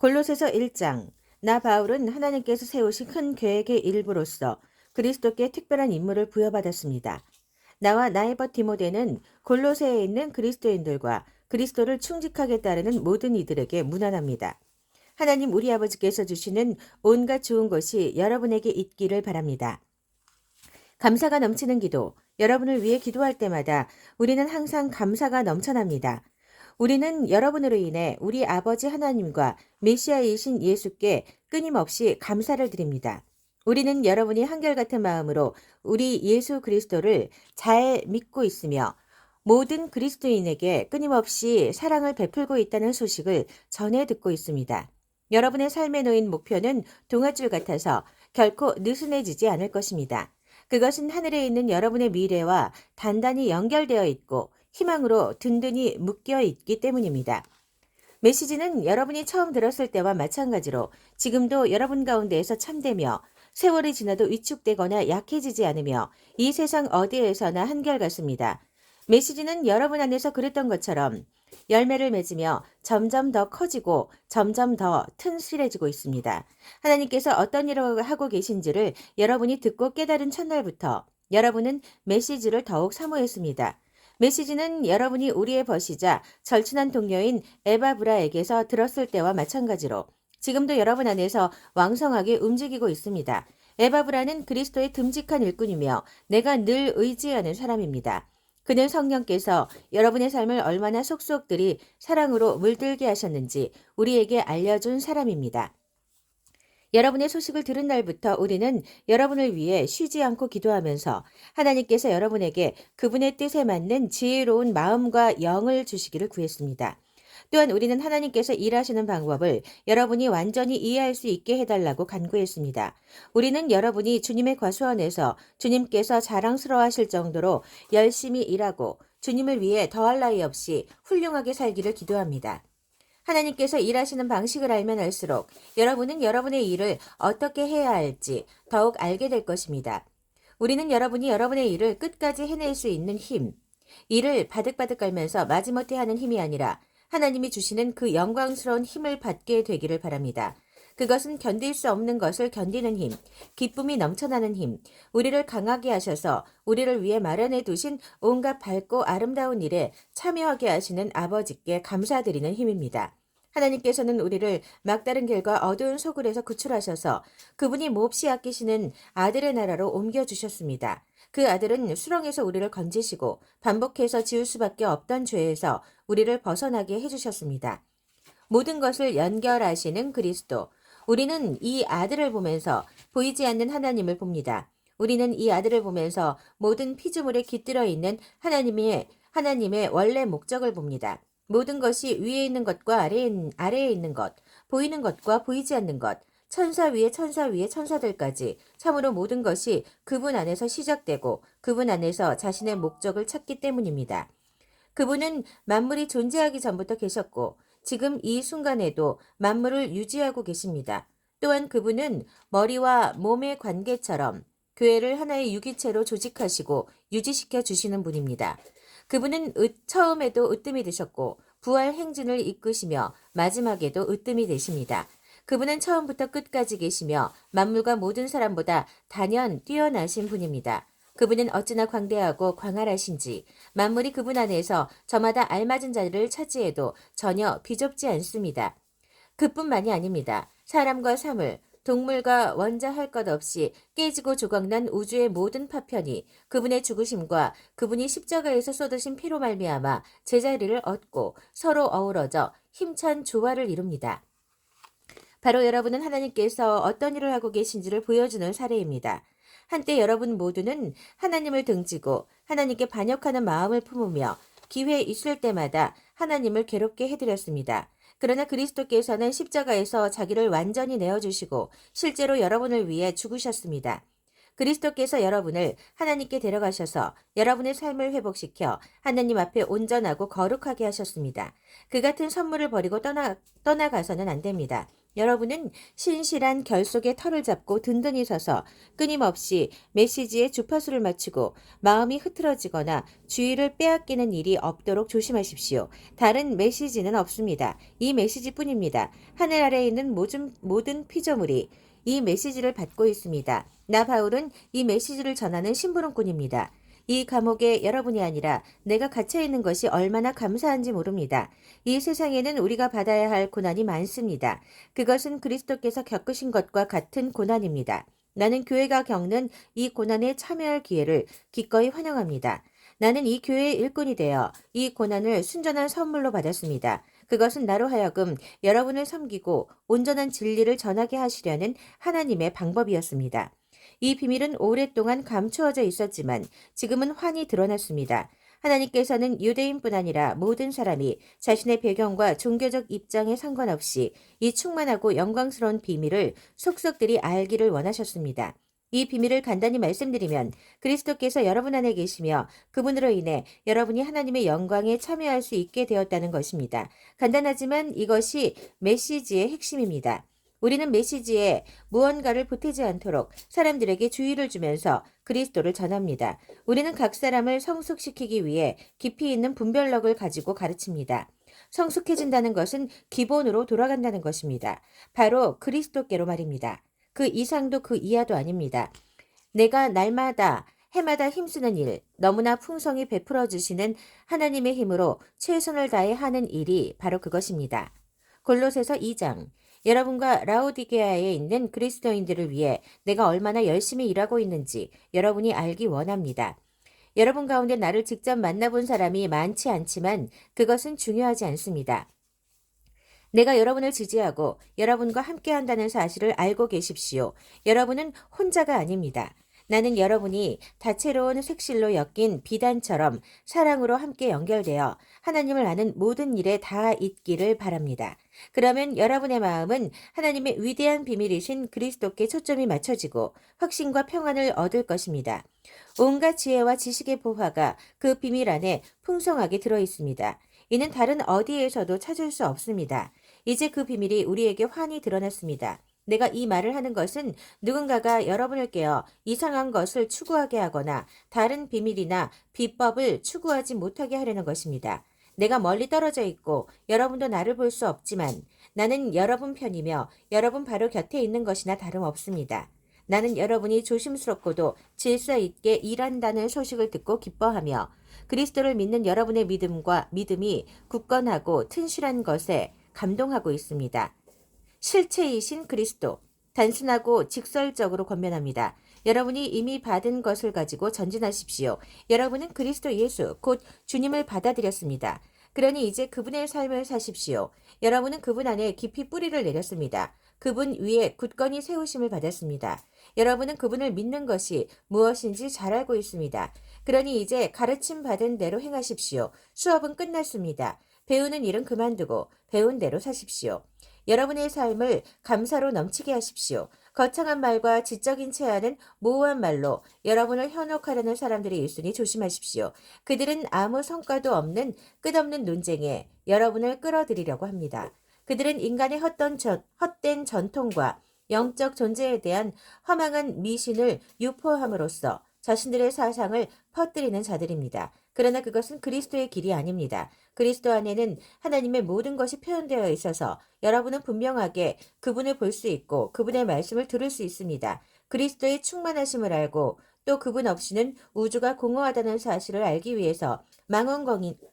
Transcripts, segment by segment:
골로새서 1장. 나 바울은 하나님께서 세우신 큰 계획의 일부로서 그리스도께 특별한 임무를 부여받았습니다. 나와 나의 벗 디모데는 골로새에 있는 그리스도인들과 그리스도를 충직하게 따르는 모든 이들에게 문안합니다. 하나님 우리 아버지께서 주시는 온갖 좋은 것이 여러분에게 있기를 바랍니다. 감사가 넘치는 기도. 여러분을 위해 기도할 때마다 우리는 항상 감사가 넘쳐납니다. 우리는 여러분으로 인해 우리 아버지 하나님과 메시아이신 예수께 끊임없이 감사를 드립니다. 우리는 여러분이 한결같은 마음으로 우리 예수 그리스도를 잘 믿고 있으며 모든 그리스도인에게 끊임없이 사랑을 베풀고 있다는 소식을 전해 듣고 있습니다. 여러분의 삶에 놓인 목표는 동아줄 같아서 결코 느슨해지지 않을 것입니다. 그것은 하늘에 있는 여러분의 미래와 단단히 연결되어 있고 희망으로 든든히 묶여 있기 때문입니다. 메시지는 여러분이 처음 들었을 때와 마찬가지로 지금도 여러분 가운데에서 참되며 세월이 지나도 위축되거나 약해지지 않으며 이 세상 어디에서나 한결같습니다. 메시지는 여러분 안에서 그랬던 것처럼 열매를 맺으며 점점 더 커지고 점점 더 튼실해지고 있습니다. 하나님께서 어떤 일을 하고 계신지를 여러분이 듣고 깨달은 첫날부터 여러분은 메시지를 더욱 사모했습니다. 메시지는 여러분이 우리의 벗이자 절친한 동료인 에바브라에게서 들었을 때와 마찬가지로 지금도 여러분 안에서 왕성하게 움직이고 있습니다. 에바브라는 그리스도의 듬직한 일꾼이며 내가 늘 의지하는 사람입니다. 그는 성령께서 여러분의 삶을 얼마나 속속들이 사랑으로 물들게 하셨는지 우리에게 알려준 사람입니다. 여러분의 소식을 들은 날부터 우리는 여러분을 위해 쉬지 않고 기도하면서 하나님께서 여러분에게 그분의 뜻에 맞는 지혜로운 마음과 영을 주시기를 구했습니다. 또한 우리는 하나님께서 일하시는 방법을 여러분이 완전히 이해할 수 있게 해달라고 간구했습니다. 우리는 여러분이 주님의 과수원에서 주님께서 자랑스러워하실 정도로 열심히 일하고 주님을 위해 더할 나위 없이 훌륭하게 살기를 기도합니다. 하나님께서 일하시는 방식을 알면 알수록 여러분은 여러분의 일을 어떻게 해야 할지 더욱 알게 될 것입니다. 우리는 여러분이 여러분의 일을 끝까지 해낼 수 있는 힘, 일을 바득바득 깔면서 마지못해 하는 힘이 아니라 하나님이 주시는 그 영광스러운 힘을 받게 되기를 바랍니다. 그것은 견딜 수 없는 것을 견디는 힘, 기쁨이 넘쳐나는 힘, 우리를 강하게 하셔서 우리를 위해 마련해 두신 온갖 밝고 아름다운 일에 참여하게 하시는 아버지께 감사드리는 힘입니다. 하나님께서는 우리를 막다른 길과 어두운 소굴에서 구출하셔서 그분이 몹시 아끼시는 아들의 나라로 옮겨주셨습니다. 그 아들은 수렁에서 우리를 건지시고 반복해서 지을 수밖에 없던 죄에서 우리를 벗어나게 해주셨습니다. 모든 것을 연결하시는 그리스도. 우리는 이 아들을 보면서 보이지 않는 하나님을 봅니다. 우리는 이 아들을 보면서 모든 피조물에 깃들어 있는 하나님의 원래 목적을 봅니다. 모든 것이 위에 있는 것과 아래에 있는 것, 보이는 것과 보이지 않는 것, 천사 위에 천사들까지 참으로 모든 것이 그분 안에서 시작되고 그분 안에서 자신의 목적을 찾기 때문입니다. 그분은 만물이 존재하기 전부터 계셨고 지금 이 순간에도 만물을 유지하고 계십니다. 또한 그분은 머리와 몸의 관계처럼 교회를 하나의 유기체로 조직하시고 유지시켜 주시는 분입니다. 그분은 처음에도 으뜸이 되셨고 부활 행진을 이끄시며 마지막에도 으뜸이 되십니다. 그분은 처음부터 끝까지 계시며 만물과 모든 사람보다 단연 뛰어나신 분입니다. 그분은 어찌나 광대하고 광활하신지 만물이 그분 안에서 저마다 알맞은 자리를 차지해도 전혀 비좁지 않습니다. 그뿐만이 아닙니다. 사람과 사물, 동물과 원자할 것 없이 깨지고 조각난 우주의 모든 파편이 그분의 죽으심과 그분이 십자가에서 쏟으신 피로 말미암아 제자리를 얻고 서로 어우러져 힘찬 조화를 이룹니다. 바로 여러분은 하나님께서 어떤 일을 하고 계신지를 보여주는 사례입니다. 한때 여러분 모두는 하나님을 등지고 하나님께 반역하는 마음을 품으며 기회 있을 때마다 하나님을 괴롭게 해드렸습니다. 그러나 그리스도께서는 십자가에서 자기를 완전히 내어주시고 실제로 여러분을 위해 죽으셨습니다. 그리스도께서 여러분을 하나님께 데려가셔서 여러분의 삶을 회복시켜 하나님 앞에 온전하고 거룩하게 하셨습니다. 그 같은 선물을 버리고 떠나가서는 안 됩니다. 여러분은 신실한 결속의 털을 잡고 든든히 서서 끊임없이 메시지에 주파수를 맞추고 마음이 흐트러지거나 주의를 빼앗기는 일이 없도록 조심하십시오. 다른 메시지는 없습니다. 이 메시지뿐입니다. 하늘 아래에 있는 모든 피조물이 이 메시지를 받고 있습니다. 나 바울은 이 메시지를 전하는 심부름꾼입니다. 이 감옥에 여러분이 아니라 내가 갇혀 있는 것이 얼마나 감사한지 모릅니다. 이 세상에는 우리가 받아야 할 고난이 많습니다. 그것은 그리스도께서 겪으신 것과 같은 고난입니다. 나는 교회가 겪는 이 고난에 참여할 기회를 기꺼이 환영합니다. 나는 이 교회의 일꾼이 되어 이 고난을 순전한 선물로 받았습니다. 그것은 나로 하여금 여러분을 섬기고 온전한 진리를 전하게 하시려는 하나님의 방법이었습니다. 이 비밀은 오랫동안 감추어져 있었지만 지금은 환히 드러났습니다. 하나님께서는 유대인뿐 아니라 모든 사람이 자신의 배경과 종교적 입장에 상관없이 이 충만하고 영광스러운 비밀을 속속들이 알기를 원하셨습니다. 이 비밀을 간단히 말씀드리면 그리스도께서 여러분 안에 계시며 그분으로 인해 여러분이 하나님의 영광에 참여할 수 있게 되었다는 것입니다. 간단하지만 이것이 메시지의 핵심입니다. 우리는 메시지에 무언가를 보태지 않도록 사람들에게 주의를 주면서 그리스도를 전합니다. 우리는 각 사람을 성숙시키기 위해 깊이 있는 분별력을 가지고 가르칩니다. 성숙해진다는 것은 기본으로 돌아간다는 것입니다. 바로 그리스도께로 말입니다. 그 이상도 그 이하도 아닙니다. 내가 날마다 해마다 힘쓰는 일, 너무나 풍성히 베풀어 주시는 하나님의 힘으로 최선을 다해 하는 일이 바로 그것입니다. 골로새서 2장. 여러분과 라오디게아에 있는 그리스도인들을 위해 내가 얼마나 열심히 일하고 있는지 여러분이 알기 원합니다. 여러분 가운데 나를 직접 만나본 사람이 많지 않지만 그것은 중요하지 않습니다. 내가 여러분을 지지하고 여러분과 함께한다는 사실을 알고 계십시오. 여러분은 혼자가 아닙니다. 나는 여러분이 다채로운 색실로 엮인 비단처럼 사랑으로 함께 연결되어 하나님을 아는 모든 일에 다 있기를 바랍니다. 그러면 여러분의 마음은 하나님의 위대한 비밀이신 그리스도께 초점이 맞춰지고 확신과 평안을 얻을 것입니다. 온갖 지혜와 지식의 보화가 그 비밀 안에 풍성하게 들어 있습니다. 이는 다른 어디에서도 찾을 수 없습니다. 이제 그 비밀이 우리에게 환히 드러났습니다. 내가 이 말을 하는 것은 누군가가 여러분을 깨어 이상한 것을 추구하게 하거나 다른 비밀이나 비법을 추구하지 못하게 하려는 것입니다. 내가 멀리 떨어져 있고 여러분도 나를 볼 수 없지만 나는 여러분 편이며 여러분 바로 곁에 있는 것이나 다름없습니다. 나는 여러분이 조심스럽고도 질서 있게 일한다는 소식을 듣고 기뻐하며 그리스도를 믿는 여러분의 믿음이 굳건하고 튼실한 것에 감동하고 있습니다. 실체이신 그리스도, 단순하고 직설적으로 권면합니다. 여러분이 이미 받은 것을 가지고 전진하십시오. 여러분은 그리스도 예수, 곧 주님을 받아들였습니다. 그러니 이제 그분의 삶을 사십시오. 여러분은 그분 안에 깊이 뿌리를 내렸습니다. 그분 위에 굳건히 세우심을 받았습니다. 여러분은 그분을 믿는 것이 무엇인지 잘 알고 있습니다. 그러니 이제 가르침 받은 대로 행하십시오. 수업은 끝났습니다. 배우는 일은 그만두고 배운 대로 사십시오. 여러분의 삶을 감사로 넘치게 하십시오. 거창한 말과 지적인 체하는 모호한 말로 여러분을 현혹하려는 사람들이 있으니 조심하십시오. 그들은 아무 성과도 없는 끝없는 논쟁에 여러분을 끌어들이려고 합니다. 그들은 인간의 헛된 전통과 영적 존재에 대한 허망한 미신을 유포함으로써 자신들의 사상을 퍼뜨리는 자들입니다. 그러나 그것은 그리스도의 길이 아닙니다. 그리스도 안에는 하나님의 모든 것이 표현되어 있어서 여러분은 분명하게 그분을 볼 수 있고 그분의 말씀을 들을 수 있습니다. 그리스도의 충만하심을 알고 또 그분 없이는 우주가 공허하다는 사실을 알기 위해서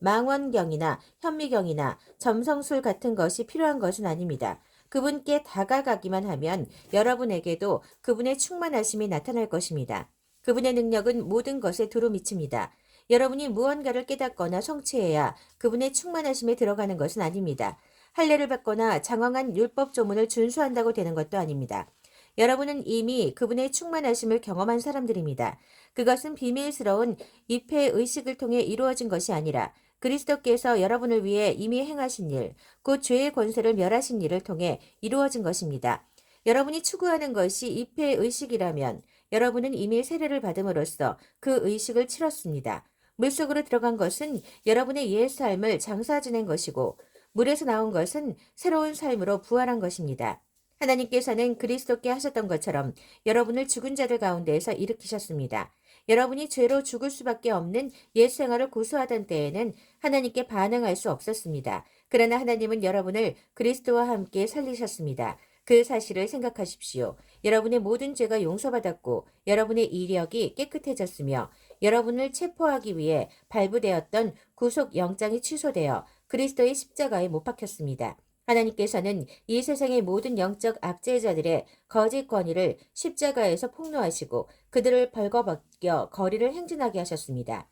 망원경이나 현미경이나 점성술 같은 것이 필요한 것은 아닙니다. 그분께 다가가기만 하면 여러분에게도 그분의 충만하심이 나타날 것입니다. 그분의 능력은 모든 것에 두루 미칩니다. 여러분이 무언가를 깨닫거나 성취해야 그분의 충만하심에 들어가는 것은 아닙니다. 할례를 받거나 장황한 율법 조문을 준수한다고 되는 것도 아닙니다. 여러분은 이미 그분의 충만하심을 경험한 사람들입니다. 그것은 비밀스러운 입회 의식을 통해 이루어진 것이 아니라 그리스도께서 여러분을 위해 이미 행하신 일, 곧 죄의 권세를 멸하신 일을 통해 이루어진 것입니다. 여러분이 추구하는 것이 입회 의식이라면 여러분은 이미 세례를 받음으로써 그 의식을 치렀습니다. 물속으로 들어간 것은 여러분의 옛 삶을 장사 지낸 것이고 물에서 나온 것은 새로운 삶으로 부활한 것입니다. 하나님께서는 그리스도께 하셨던 것처럼 여러분을 죽은 자들 가운데에서 일으키셨습니다. 여러분이 죄로 죽을 수밖에 없는 옛 생활을 고수하던 때에는 하나님께 반응할 수 없었습니다. 그러나 하나님은 여러분을 그리스도와 함께 살리셨습니다. 그 사실을 생각하십시오. 여러분의 모든 죄가 용서받았고 여러분의 이력이 깨끗해졌으며 여러분을 체포하기 위해 발부되었던 구속 영장이 취소되어 그리스도의 십자가에 못 박혔습니다. 하나님께서는 이 세상의 모든 영적 압제자들의 거짓 권위를 십자가에서 폭로하시고 그들을 벌거벗겨 거리를 행진하게 하셨습니다.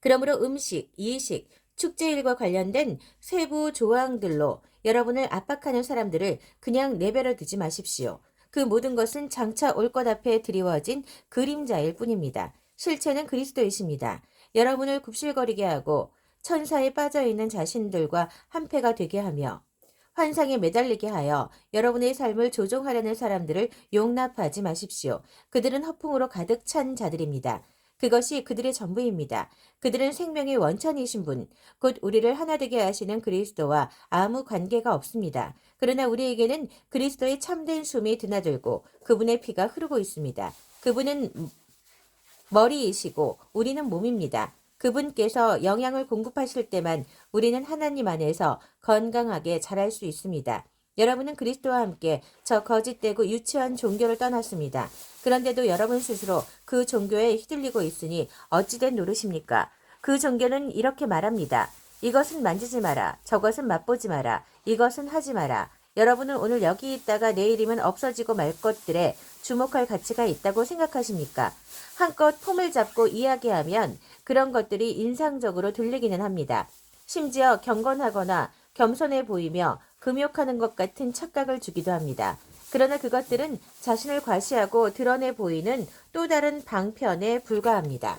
그러므로 음식, 이식, 축제일과 관련된 세부 조항들로 여러분을 압박하는 사람들을 그냥 내버려 두지 마십시오. 그 모든 것은 장차 올 것 앞에 드리워진 그림자일 뿐입니다. 실체는 그리스도이십니다. 여러분을 굽실거리게 하고 천사에 빠져있는 자신들과 한패가 되게 하며 환상에 매달리게 하여 여러분의 삶을 조종하려는 사람들을 용납하지 마십시오. 그들은 허풍으로 가득 찬 자들입니다. 그것이 그들의 전부입니다. 그들은 생명의 원천이신 분, 곧 우리를 하나 되게 하시는 그리스도와 아무 관계가 없습니다. 그러나 우리에게는 그리스도의 참된 숨이 드나들고 그분의 피가 흐르고 있습니다. 그분은 머리이시고 우리는 몸입니다. 그분께서 영양을 공급하실 때만 우리는 하나님 안에서 건강하게 자랄 수 있습니다. 여러분은 그리스도와 함께 저 거짓되고 유치한 종교를 떠났습니다. 그런데도 여러분 스스로 그 종교에 휘둘리고 있으니 어찌된 노릇입니까? 그 종교는 이렇게 말합니다. 이것은 만지지 마라. 저것은 맛보지 마라. 이것은 하지 마라. 여러분은 오늘 여기 있다가 내일이면 없어지고 말 것들에 주목할 가치가 있다고 생각하십니까? 한껏 폼을 잡고 이야기하면 그런 것들이 인상적으로 들리기는 합니다. 심지어 경건하거나 겸손해 보이며 금욕하는 것 같은 착각을 주기도 합니다. 그러나 그것들은 자신을 과시하고 드러내 보이는 또 다른 방편에 불과합니다.